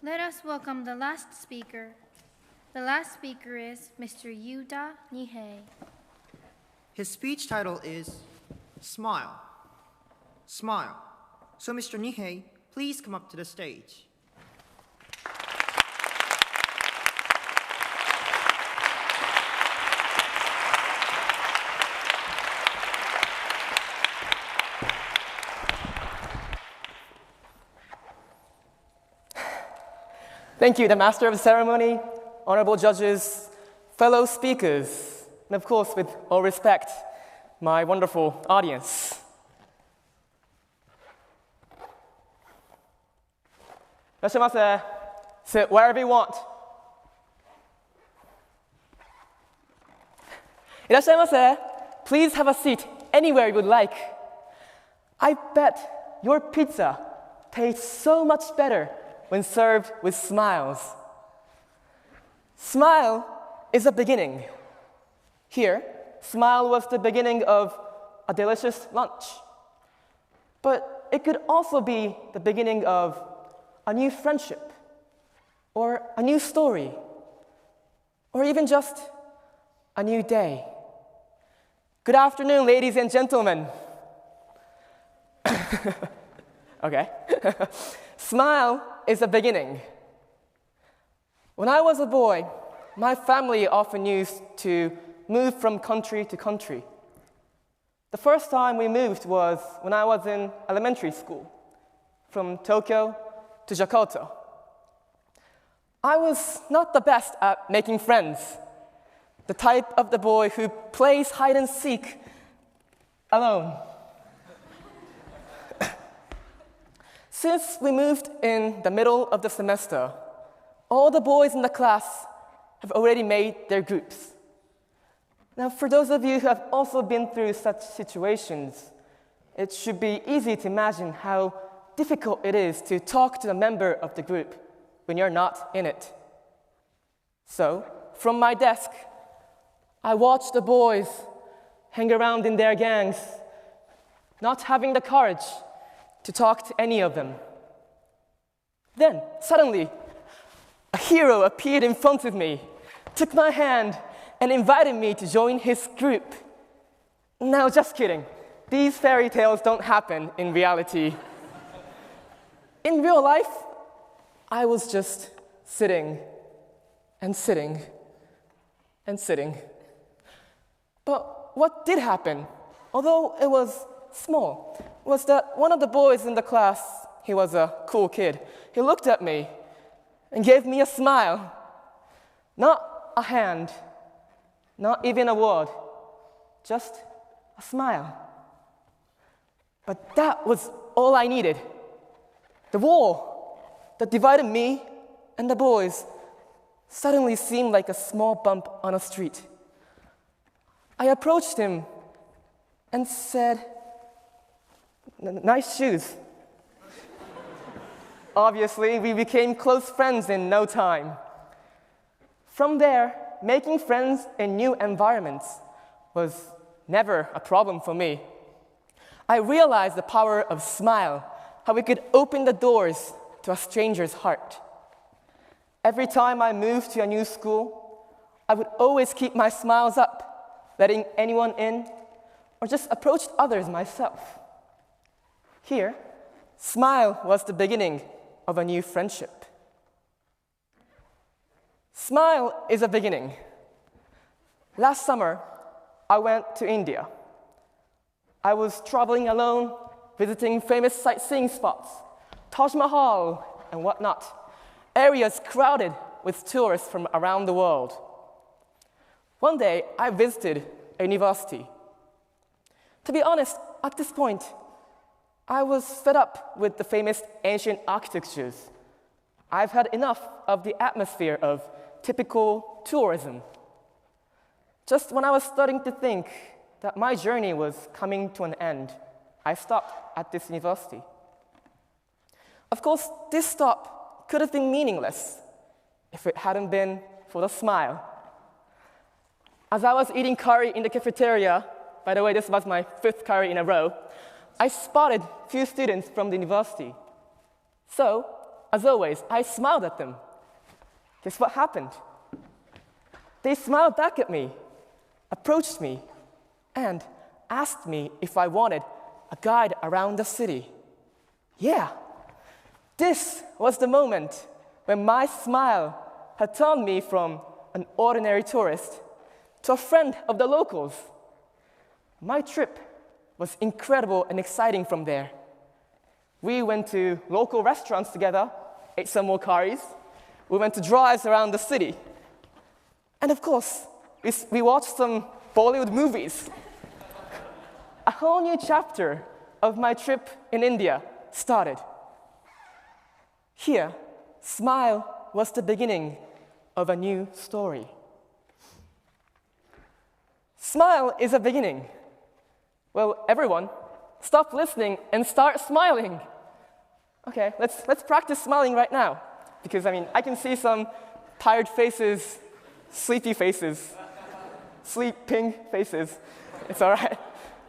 Let us welcome the last speaker. The last speaker is Mr. Yuta Nihei. His speech title is Smile. Smile. So Mr. Nihei, please come up to the stage. Thank you, the Master of the Ceremony, honorable judges, fellow speakers, and of course, with all respect, my wonderful audience. Irashaimase. Sit wherever you want. Irashaimase. Please have a seat anywhere you would like. I bet your pizza tastes so much better when served with smiles. Smile is a beginning. Here, smile was the beginning of a delicious lunch. But it could also be the beginning of a new friendship, or a new story, or even just a new day. Good afternoon, ladies and gentlemen. Okay. Smile is a beginning. When I was a boy, my family often used to move from country to country. The first time we moved was when I was in elementary school, from Tokyo to Jakarta. I was not the best at making friends, the type of the boy who plays hide and seek alone. Since we moved in the middle of the semester, all the boys in the class have already made their groups. Now, for those of you who have also been through such situations, it should be easy to imagine how difficult it is to talk to a member of the group when you're not in it. So, from my desk, I watch the boys hang around in their gangs, not having the courage to talk to any of them. Then, suddenly, a hero appeared in front of me, took my hand, and invited me to join his group. Now, just kidding. These fairy tales don't happen in reality. In real life, I was just sitting and sitting and sitting. But what did happen, although it was small, was that one of the boys in the class, he was a cool kid, he looked at me and gave me a smile. Not a hand, not even a word, just a smile. But that was all I needed. The wall that divided me and the boys suddenly seemed like a small bump on a street. I approached him and said, "Nice shoes." Obviously, we became close friends in no time. From there, making friends in new environments was never a problem for me. I realized the power of smile, how we could open the doors to a stranger's heart. Every time I moved to a new school, I would always keep my smiles up, letting anyone in, or just approach others myself. Here, smile was the beginning of a new friendship. Smile is a beginning. Last summer, I went to India. I was traveling alone, visiting famous sightseeing spots, Taj Mahal and whatnot, areas crowded with tourists from around the world. One day, I visited a university. To be honest, at this point, I was fed up with the famous ancient architectures. I've had enough of the atmosphere of typical tourism. Just when I was starting to think that my journey was coming to an end, I stopped at this university. Of course, this stop could have been meaningless if it hadn't been for the smile. As I was eating curry in the cafeteria, by the way, this was my 5th curry in a row, I spotted a few students from the university. So as always, I smiled at them. Guess what happened? They smiled back at me, approached me, and asked me if I wanted a guide around the city. Yeah, this was the moment when my smile had turned me from an ordinary tourist to a friend of the locals. My trip was incredible and exciting from there. We went to local restaurants together, ate some more curries. We went to drives around the city. And of course, we watched some Bollywood movies. A whole new chapter of my trip in India started. Here, smile was the beginning of a new story. Smile is a beginning. Well, everyone, stop listening and start smiling. Okay, let's practice smiling right now. Because, I can see some tired faces, sleepy faces, sleeping faces. It's all right.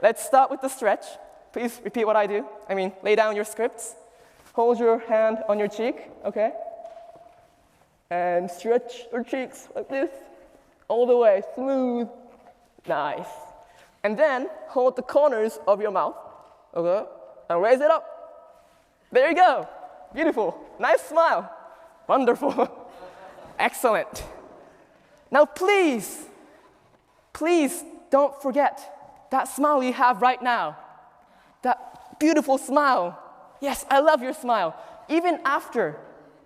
Let's start with the stretch. Please repeat what I do. Lay down your scripts. Hold your hand on your cheek, okay? And stretch your cheeks like this, all the way, smooth. Nice. And then hold the corners of your mouth, okay? And raise it up. There you go. Beautiful. Nice smile. Wonderful. Excellent. Now please don't forget that smile you have right now. That beautiful smile. Yes, I love your smile. Even after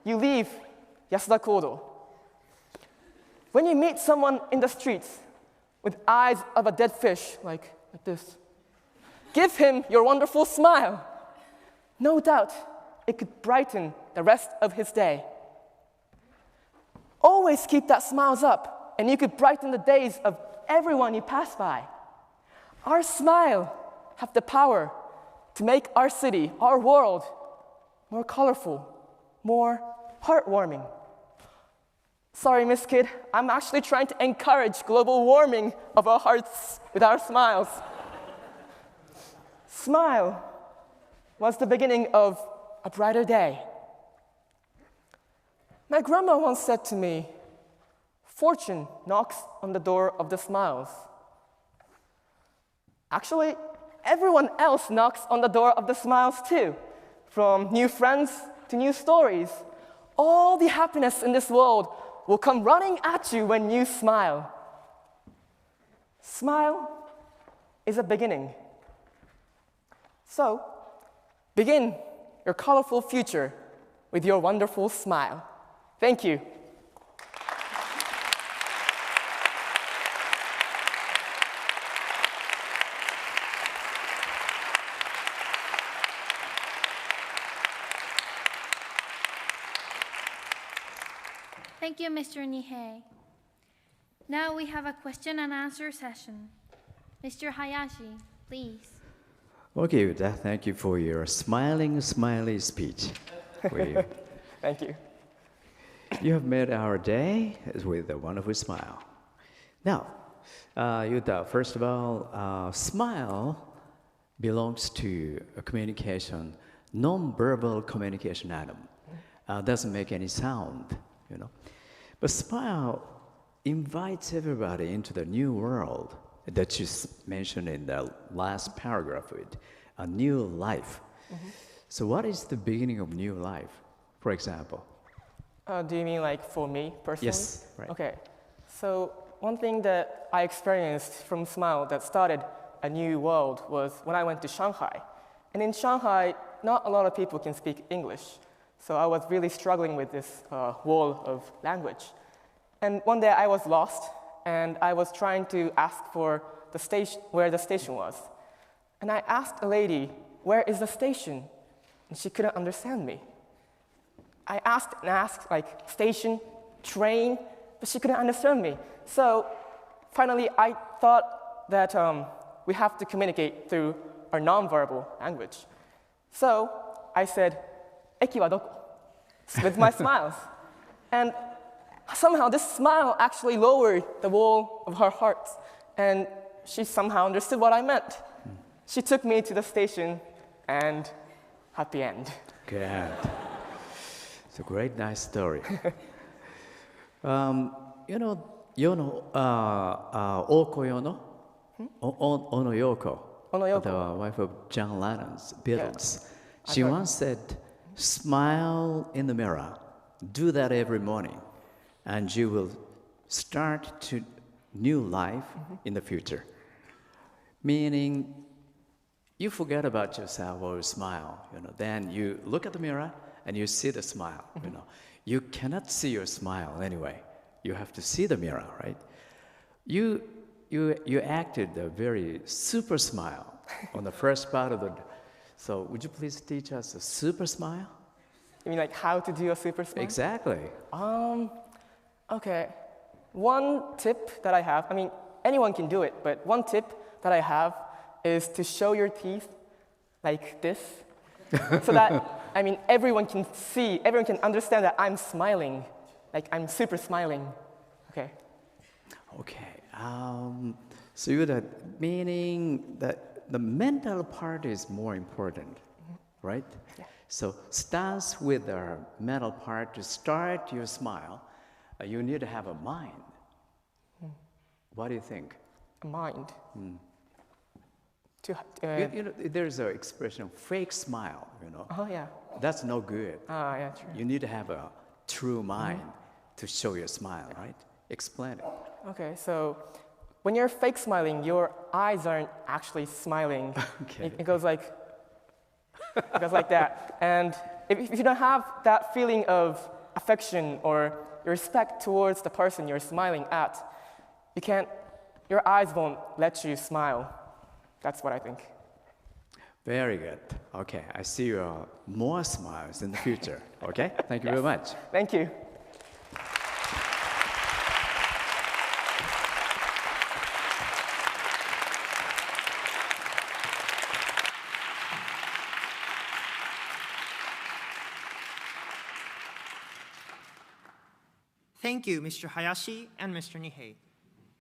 you leave Yasuda Kodo. When you meet someone in the streets with eyes of a dead fish, like this, give him your wonderful smile. No doubt it could brighten the rest of his day. Always keep that smiles up, and you could brighten the days of everyone you pass by. Our smile have the power to make our city, our world, more colorful, more heartwarming. Sorry, Miss Kid, I'm actually trying to encourage global warming of our hearts with our smiles. Smile was the beginning of a brighter day. My grandma once said to me, fortune knocks on the door of the smiles. Actually, everyone else knocks on the door of the smiles too, from new friends to new stories. All the happiness in this world will come running at you when you smile. Smile is a beginning. So, begin your colorful future with your wonderful smile. Thank you. Thank you, Mr. Nihei. Now we have a question and answer session. Mr. Hayashi, please. Okay, Yuta, thank you for your smiling, smiley speech. Thank you. You have made our day with a wonderful smile. Now, Yuta, first of all, smile belongs to a communication, non-verbal communication item. Doesn't make any sound, But smile invites everybody into the new world that you mentioned in the last paragraph with a new life. Mm-hmm. So what is the beginning of new life, for example? Do you mean like for me personally? Yes, right. Okay. So one thing that I experienced from Smile that started a new world was when I went to Shanghai. And in Shanghai, not a lot of people can speak English. So I was really struggling with this wall of language. And one day I was lost, and I was trying to ask for the station, where the station was. And I asked a lady, where is the station? And she couldn't understand me. I asked, like, station, train, but she couldn't understand me. So finally, I thought that we have to communicate through our nonverbal language. So I said, "Eki wa doko?" with my smiles. And somehow this smile actually lowered the wall of her heart, and she somehow understood what I meant. She took me to the station, and happy end. Good. It's a great, nice story. You know, Yono, Okoyono, Ono Yoko, Ono Yoko. the wife of John Lennon's Beatles. Yeah. She I've heard. once said, smile in the mirror. Do that every morning, and you will start to new life in the future. Meaning, you forget about yourself or you smile, you know. Then you look at the mirror and you see the smile, you know. You cannot see your smile anyway. You have to see the mirror, right? You acted a very super smile on the first part of the. So would you please teach us a super smile? You mean like how to do a super smile? Exactly. Okay. One tip that I have, I mean, anyone can do it, but one tip that I have is to show your teeth like this, so that, I mean, everyone can see, everyone can understand that I'm smiling, like I'm super smiling. Okay. Okay. So you that meaning that the mental part is more important, right? Yeah. So starts with the mental part to start your smile. You need to have a mind. What do you think? A mind. You know, there's an expression, fake smile, you know. Oh, yeah. That's no good. Yeah, true. You need to have a true mind to show your smile, right? Explain it. Okay, so when you're fake smiling, your eyes aren't actually smiling. Okay. It goes like that. And if you don't have that feeling of affection or respect towards the person you're smiling at, your eyes won't let you smile. That's what I think. Very good. Okay, I see more smiles in the future. Okay, thank you very much. Thank you. Thank you, Mr. Hayashi and Mr. Nihei.